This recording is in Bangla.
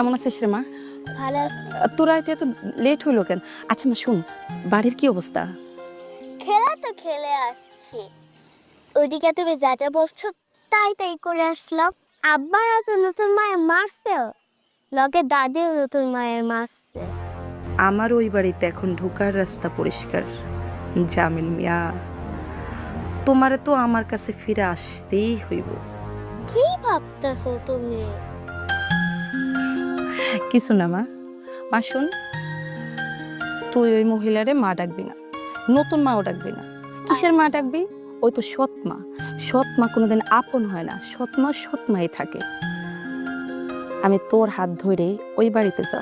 কেমন আছিস রে মা? ভালো আছি। তোরা এত লেট হইলো কেন? আচ্ছা মা শুন, বাড়ির কি অবস্থা? খেলা তো খেলে আসছি, ওইদিকে তুমি যা যা বলছো তাই করে আসলাম। আব্বা তো নতুন মায়ের মারছে, লগে দাদিও নতুন মায়ের মারছে। আমার ওই বাড়িতে এখন ঢোকার রাস্তা পরিষ্কার। জামিল মিয়া, তোমারে তো আমার কাছে ফিরে আসতেই হইব। কি ভাবতেছো তুমি? কিছু না মা। মা শুন, তুই ওই মহিলারে মা ডাকবি না, নতুন মাও ডাকবি না। কিসের মা ডাকবি? ওই তো সৎ মা। সৎ মা কোনোদিন আপন হয় না, সৎ মা সৎ মাই থাকে। আমি তোর হাত ধরে ওই বাড়িতে যাব।